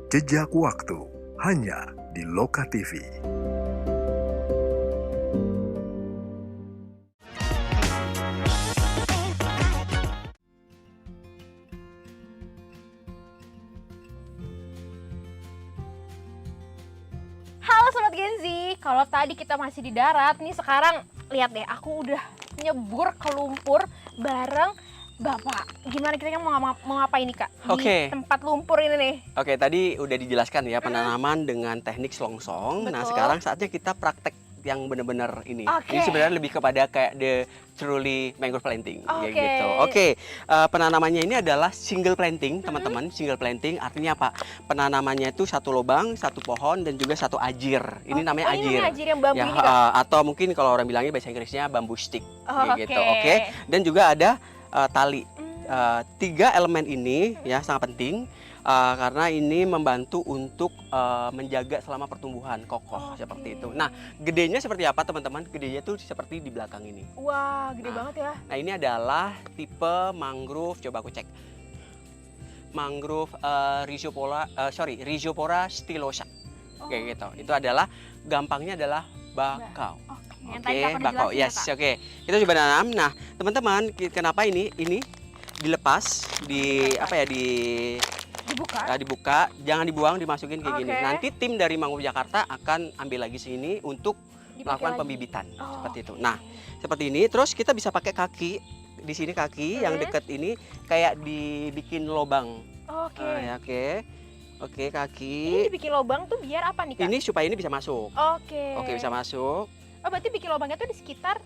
Jejak Waktu, hanya di Loka TV. Halo Sobat Genzi, kalau tadi kita masih di darat, nih sekarang lihat deh, aku udah nyebur ke lumpur bareng Bapak. Gimana kita mau ngapain nih Kak? Oke. Di tempat lumpur ini nih. Oke, tadi udah dijelaskan ya penanaman dengan teknik selongsong. Nah, Betul. sekarang saatnya kita praktek yang benar-benar ini. Oke. Ini sebenarnya lebih kepada kayak the truly mangrove planting kayak Oke. gitu. Oke, penanamannya ini adalah single planting, teman-teman. Single planting artinya apa? Penanamannya itu satu lubang, satu pohon dan juga satu ajir. Ini namanya Ini ajir. namanya ajir yang bambu Ya, ini Kak? atau mungkin kalau orang bilangnya bahasa Inggrisnya bambu stick kayak gitu. Oke. Oke. Dan juga ada tali. Tiga elemen ini ya sangat penting karena ini membantu untuk menjaga selama pertumbuhan kokoh seperti itu. Nah, gedenya seperti apa teman-teman? Gedenya tuh seperti di belakang ini. Wah, gede banget ya. Nah, ini adalah tipe mangrove. Coba aku cek. Mangrove Rhizophora stylosa. Kayak gitu. Itu adalah gampangnya adalah bakau. Yang tadi Oke, Kakak udah bakau. jelasin ya, Yes, Kak? oke. Kita coba nanam. Nah, teman-teman, kenapa ini dilepas Dibuka. dibuka, jangan dibuang, dimasukin kayak gini. Oke. Nanti tim dari Mangrove Jakarta akan ambil lagi sini untuk Dipakai melakukan lagi. pembibitan Oh, seperti itu. Nah, seperti ini. Terus kita bisa pakai kaki di sini kaki yang deket ini kayak dibikin lobang. Oke. Ya, oke. Oke, Ini kaki. dibikin lubang tuh biar apa nih Kak? Ini supaya ini bisa masuk. Oke. Oke, bisa masuk. Oh, berarti bikin lubangnya tuh di sekitar.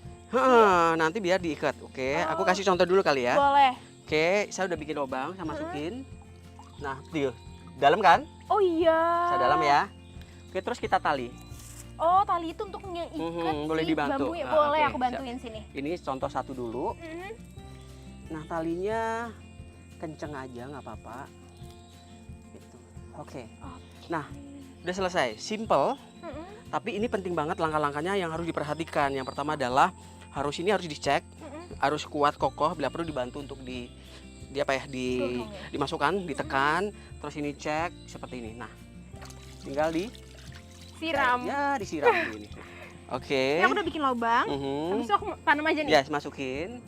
Nanti biar diikat. Oke, aku kasih contoh dulu kali ya. Boleh. Oke, saya udah bikin lubang, saya masukin. Nah, di dalam kan? Oh iya. Saya dalam ya. Oke, terus kita tali. Oh, tali itu untuk ngeikat Boleh si dibantu. bambu ya? Ah, Boleh, oke, aku bantuin sini. Ini contoh satu dulu. Mhm. Nah, talinya kenceng aja, nggak apa-apa. Gitu. Oke. Nah, udah selesai. Simple, Mhm. tapi ini penting banget langkah-langkahnya yang harus diperhatikan. Yang pertama adalah harus dicek, Mhm. harus kuat kokoh, bila perlu dibantu untuk Dorong ya? dimasukkan, ditekan, terus ini cek seperti ini. Nah, tinggal Siram. ya disiram ini. Oke. Ini aku udah bikin lubang. Habis itu aku tanam aja nih. Ya, masukin.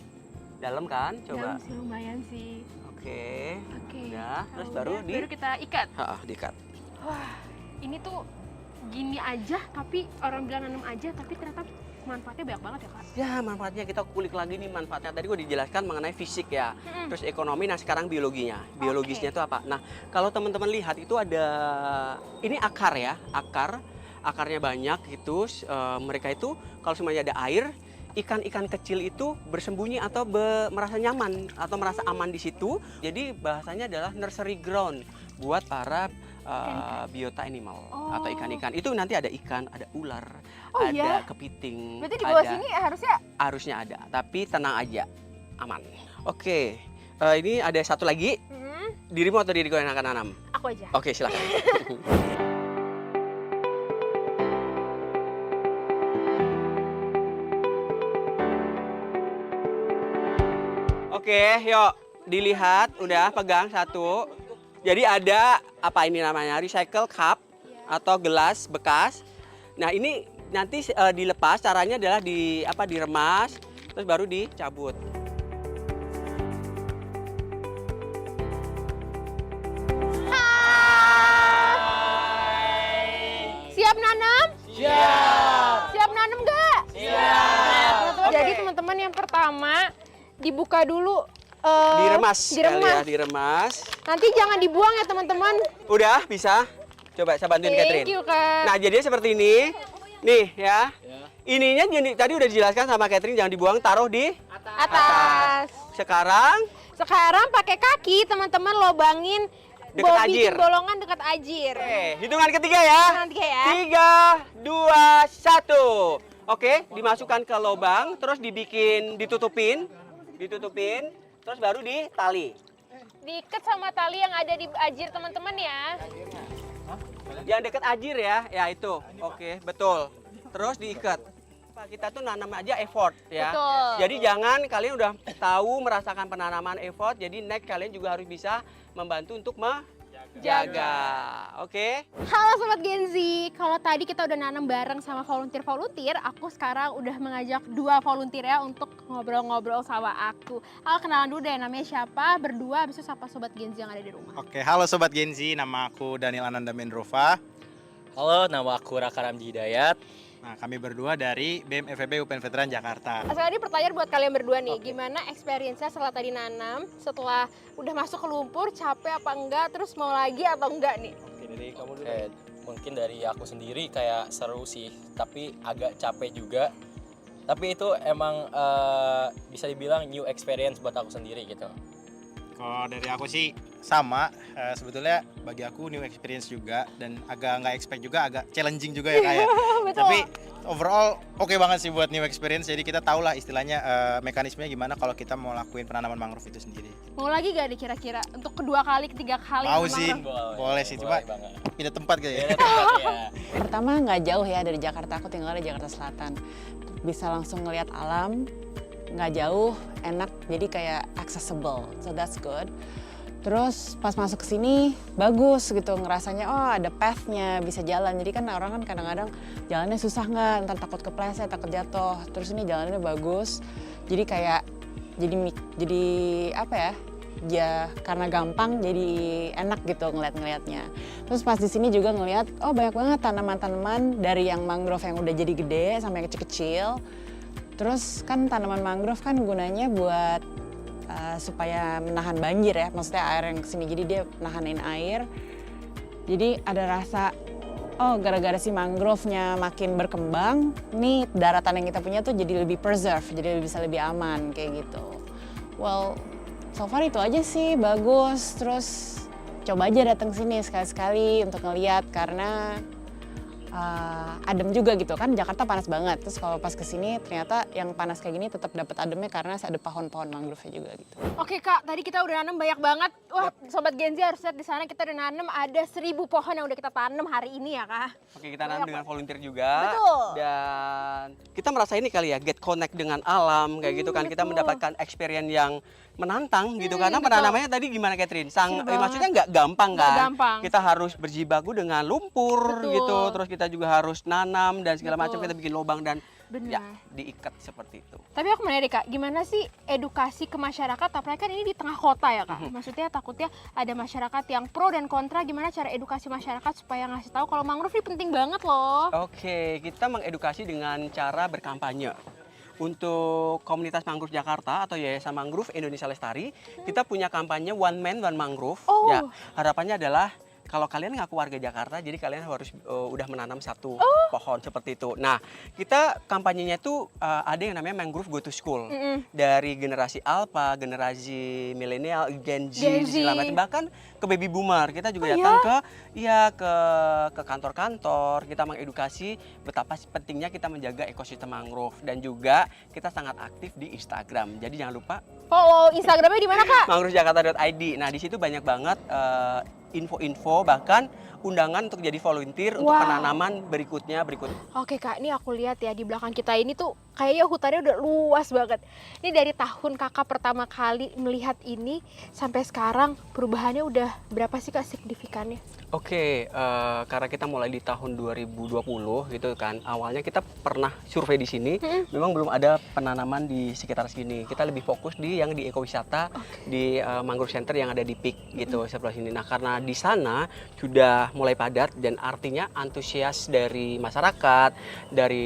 Dalam kan? Coba. Dalam sih lumayan sih. Oke. Oke. Udah, terus Nah, baru udah, baru kita ikat. diikat. Wah, ini tuh gini aja, tapi orang bilang nanam aja, tapi ternyata manfaatnya banyak banget ya Kak. Ya, manfaatnya kita kulik lagi nih manfaatnya. Tadi gue dijelaskan mengenai fisik ya. Terus ekonomi, nah sekarang biologinya. Biologisnya itu apa? Nah, kalau teman-teman lihat itu ada ini akar ya, akarnya banyak gitu. Mereka itu kalau semuanya ada air, ikan-ikan kecil itu bersembunyi atau merasa nyaman atau merasa aman di situ. Jadi bahasanya adalah nursery ground buat para biota animal atau ikan-ikan. Itu nanti ada ikan, ada ular, Oh, ada iya? kepiting. Berarti di bawah ada- sini harusnya. ada, tapi tenang aja, aman. Oke, ini ada satu lagi. Dirimu atau diriku yang akan nanam? Aku aja. Oke, silakan. Oke, yuk dilihat, udah pegang satu. Jadi ada apa ini namanya recycle cup atau gelas bekas. Nah ini nanti dilepas, caranya adalah diremas, terus baru dicabut. Siap nanam? Siap. Siap nanam nggak? Siap. Jadi teman-teman yang pertama dibuka dulu. Diremas, Diremas. kali ya, diremas. Nanti jangan dibuang ya teman-teman. Udah bisa? Coba saya bantuin Catherine. Thank you Kak. Nah jadinya seperti ini. Nih ya. Ininya tadi udah dijelaskan sama Catherine, jangan dibuang, taruh di Atas. Sekarang Sekarang pakai kaki teman-teman lobangin. Deket ajir. Bikin bolongan dekat ajir. hitungan ketiga ya. Hitungan ketiga ya. 3, 2, 1. Oke, dimasukkan ke lubang, terus ditutupin, terus baru ditali. Diikat sama tali yang ada di ajir teman-teman ya. Yang dekat ajir ya itu. Oke, betul. Terus diikat. Kita tuh nanam aja effort ya. Betul. Jadi jangan kalian udah tahu merasakan penanaman effort, jadi next kalian juga harus bisa membantu untuk menjaga. Oke. Halo Sobat Gen Z, kalau tadi kita udah nanam bareng sama volunteer-volunteer, aku sekarang udah mengajak 2 volunteer ya untuk ngobrol-ngobrol sama aku. Halo, kenalan dulu deh, namanya siapa, berdua, habis itu siapa Sobat Gen Z yang ada di rumah. Oke, halo Sobat Gen Z, nama aku Daniel Ananda Mendrova. Halo, nama aku Raka Ramji Hidayat. Nah, kami berdua dari BEM FEB UPN Veteran Jakarta. Sekarang ini pertanyaan buat kalian berdua nih, gimana experience-nya setelah tadi nanam, setelah udah masuk ke lumpur, capek apa enggak, terus mau lagi atau enggak nih? Oke, dari kamu dulu. Mungkin dari aku sendiri kayak seru sih, tapi agak capek juga. Tapi itu emang bisa dibilang new experience buat aku sendiri gitu. Kalau dari aku sih sama, sebetulnya bagi aku new experience juga dan agak nggak expect juga, agak challenging juga ya kayak. Betul. Tapi overall oke banget sih buat new experience. Jadi kita tahu lah istilahnya mekanismenya gimana kalau kita mau lakuin penanaman mangrove itu sendiri. Mau lagi gak nih kira-kira untuk kedua kali, ketiga kali? Mau nanam sih. mangrove? Boleh sih, cuma banget. pindah tempat kayaknya. Beda tempat ya. Pertama nggak jauh ya dari Jakarta, aku tinggal di Jakarta Selatan. Bisa langsung ngelihat alam, nggak jauh, enak, jadi kayak accessible, so that's good. Terus pas masuk ke sini bagus gitu, ngerasanya oh ada path-nya, bisa jalan. Jadi kan orang kan kadang-kadang jalannya susah nggak, ntar takut kepleset, takut jatuh. Terus ini jalannya bagus, jadi kayak jadi apa ya? Ya karena gampang jadi enak gitu ngeliat-ngeliatnya. Terus pas di sini juga ngeliat, oh banyak banget tanaman-tanaman dari yang mangrove yang udah jadi gede sampai yang kecil-kecil. Terus kan tanaman mangrove kan gunanya buat supaya menahan banjir ya, maksudnya air yang kesini, jadi dia nahanin air. Jadi ada rasa, oh gara-gara si mangrove-nya makin berkembang, nih daratan yang kita punya tuh jadi lebih preserve, jadi bisa lebih aman kayak gitu. Well, so far itu aja sih, bagus. Terus coba aja datang sini sekali-sekali untuk ngeliat karena adem juga gitu kan, Jakarta panas banget. Terus kalau pas kesini ternyata yang panas kayak gini tetap dapat ademnya karena ada pohon-pohon mangrove-nya juga gitu. Oke Kak, tadi kita udah nanam banyak banget. Wah, Sobat Gen Z harus lihat di sana kita udah nanam ada 1000 pohon yang udah kita tanam hari ini ya Kak. Oke, kita nanam dengan volunteer juga. Betul. Dan kita merasa ini kali ya, get connect dengan alam kayak gitu kan. Kita betul. mendapatkan experience yang menantang gitu karena betul. penanamannya tadi gimana Catherine? Seru banget. Maksudnya nggak gampang Nggak kan? gampang. Kita harus berjibaku dengan lumpur Betul. gitu. Terus kita juga harus nanam dan segala macam, Betul. kita bikin lubang dan Benar. ya diikat seperti itu. Tapi aku mau nanya deh Kak, gimana sih edukasi ke masyarakat, apalagi kan ini di tengah kota ya Kak? Maksudnya takutnya ada masyarakat yang pro dan kontra, gimana cara edukasi masyarakat supaya ngasih tahu kalau mangrove ini penting banget loh. Oke, kita mengedukasi dengan cara berkampanye. Untuk komunitas mangrove Jakarta atau Yayasan Mangrove Indonesia Lestari, kita punya kampanye One Man One Mangrove. Oh. Ya, harapannya adalah kalau kalian ngaku warga Jakarta, jadi kalian harus udah menanam satu pohon seperti itu. Nah, kita kampanyenya itu ada yang namanya Mangrove Go to School. Dari generasi Alpha, generasi milenial, Gen Z, segala macam, bahkan ke baby boomer. Kita juga datang ke kantor-kantor, kita mengedukasi betapa pentingnya kita menjaga ekosistem mangrove, dan juga kita sangat aktif di Instagram. Jadi jangan lupa Follow Instagramnya di mana Kak? mangrovejakarta.id. Nah, di situ banyak banget info-info, bahkan undangan untuk jadi volunteer untuk Wow. penanaman berikut. Oke Kak, ini aku lihat ya di belakang kita ini tuh kayaknya hutannya udah luas banget. Ini dari tahun Kakak pertama kali melihat ini sampai sekarang perubahannya udah berapa sih Kak signifikannya? Oke, karena kita mulai di tahun 2020 gitu kan. Awalnya kita pernah survei di sini, memang belum ada penanaman di sekitar sini. Kita lebih fokus di yang di ekowisata, di mangrove center yang ada di PIK gitu sebelah sini. Nah, karena di sana sudah mulai padat dan artinya antusias dari masyarakat, dari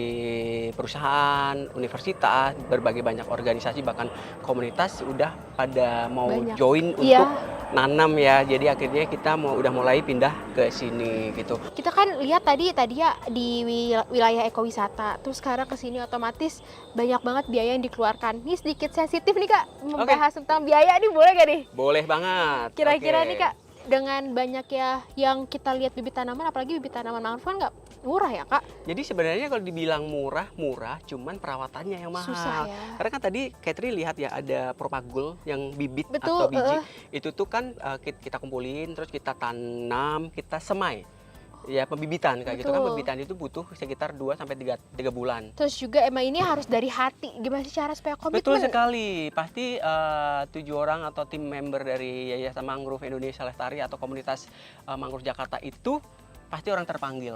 perusahaan, universitas, berbagai banyak organisasi bahkan komunitas udah pada mau Banyak. join Iya. untuk nanam ya. Jadi akhirnya kita udah mulai pindah ke sini gitu. Kita kan lihat tadi ya di wilayah ekowisata, terus sekarang ke sini otomatis banyak banget biaya yang dikeluarkan. Ini sedikit sensitif nih Kak, membahas tentang biaya nih, boleh gak nih? Boleh banget. Kira-kira Oke. nih Kak, dengan banyak ya yang kita lihat bibit tanaman, apalagi bibit tanaman mangrove kan nggak murah ya Kak? Jadi sebenarnya kalau dibilang murah, cuman perawatannya yang mahal. Susah ya. Karena kan tadi Catherine lihat ya ada propagule yang bibit Betul, atau biji. Itu tuh kan kita kumpulin, terus kita tanam, kita semai. Ya pembibitan kayak gitu kan, Betul. pembibitan itu butuh sekitar 2 sampai 3 bulan. Terus juga emang ini harus dari hati. Gimana sih cara supaya Betul komitmen? sekali. Pasti 7 orang atau tim member dari Yayasan Mangrove Indonesia Lestari atau komunitas Mangrove Jakarta itu pasti orang terpanggil.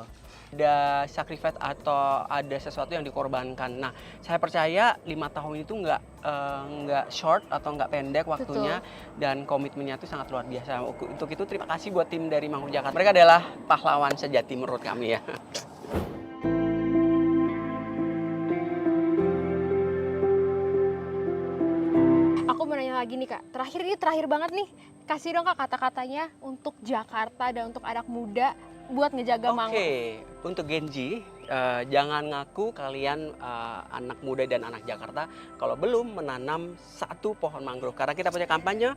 Ada sacrifice atau ada sesuatu yang dikorbankan. Nah, saya percaya 5 tahun itu nggak short atau nggak pendek waktunya, dan komitmennya itu sangat luar biasa. Untuk itu terima kasih buat tim dari Mangrove Jakarta. Mereka adalah pahlawan sejati menurut kami ya. Aku mau nanya lagi nih Kak, terakhir banget nih, kasih dong Kak kata-katanya untuk Jakarta dan untuk anak muda buat ngejaga mangrove. Oke, untuk Gen Z, jangan ngaku kalian anak muda dan anak Jakarta kalau belum menanam 1 pohon mangrove. Karena kita punya kampanye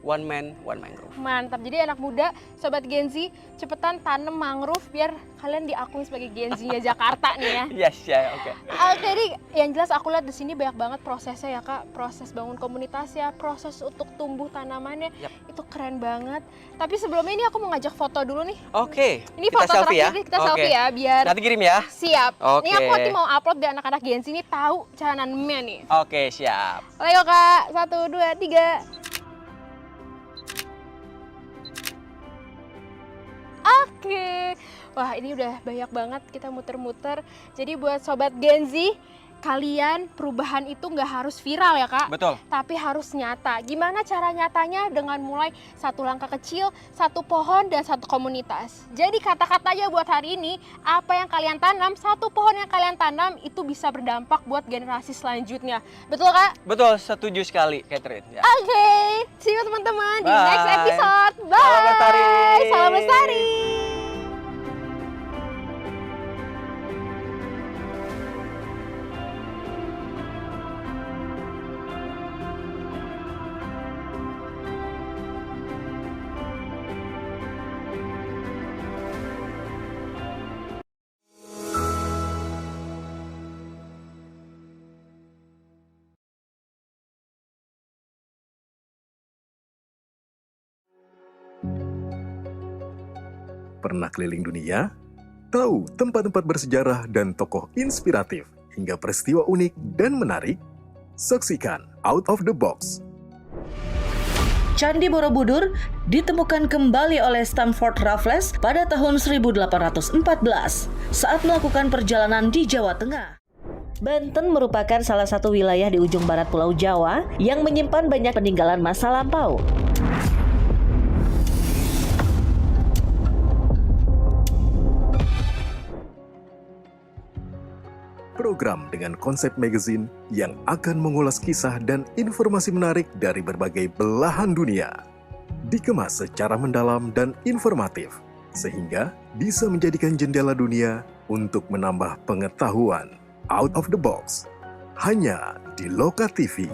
One Man, One Mangrove. Mantap, jadi anak muda, Sobat Gen Z, cepetan tanam mangrove biar kalian diakui sebagai Gen Z-nya Jakarta nih ya. Yes, ya, oke. Oke nih, yang jelas aku lihat di sini banyak banget prosesnya ya Kak, proses bangun komunitas ya, proses untuk tumbuh tanamannya, Yap. itu keren banget. Tapi sebelumnya ini aku mau ngajak foto dulu nih. Oke, Ini kita foto selfie terakhir ya. nih, kita Oke. selfie ya, biar Nanti kirim ya. siap. Oke. Ini aku nanti mau upload biar anak-anak Gen Z ini tahu cara nanamnya nih. Oke, siap. Ayo Kak, 1, 2, 3. Oke, wah ini udah banyak banget kita muter-muter. Jadi buat Sobat Gen Z, kalian perubahan itu nggak harus viral ya Kak, Betul. tapi harus nyata. Gimana cara nyatanya? Dengan mulai 1 langkah kecil, 1 pohon, dan 1 komunitas. Jadi kata-katanya buat hari ini, apa yang kalian tanam, 1 pohon yang kalian tanam itu bisa berdampak buat generasi selanjutnya. Betul Kak? Betul, setuju sekali, Catherine. Ya. Oke, see you teman-teman di Bye. next episode. Bye. Salam lestari. Salam lestari. Pernah keliling dunia? Tahu tempat-tempat bersejarah dan tokoh inspiratif hingga peristiwa unik dan menarik? Saksikan Out of the Box. Candi Borobudur ditemukan kembali oleh Stamford Raffles pada tahun 1814 saat melakukan perjalanan di Jawa Tengah. Banten merupakan salah satu wilayah di ujung barat Pulau Jawa yang menyimpan banyak peninggalan masa lampau. Program dengan konsep magazine yang akan mengulas kisah dan informasi menarik dari berbagai belahan dunia. Dikemas secara mendalam dan informatif, sehingga bisa menjadikan jendela dunia untuk menambah pengetahuan. Out of the Box, hanya di Loka TV.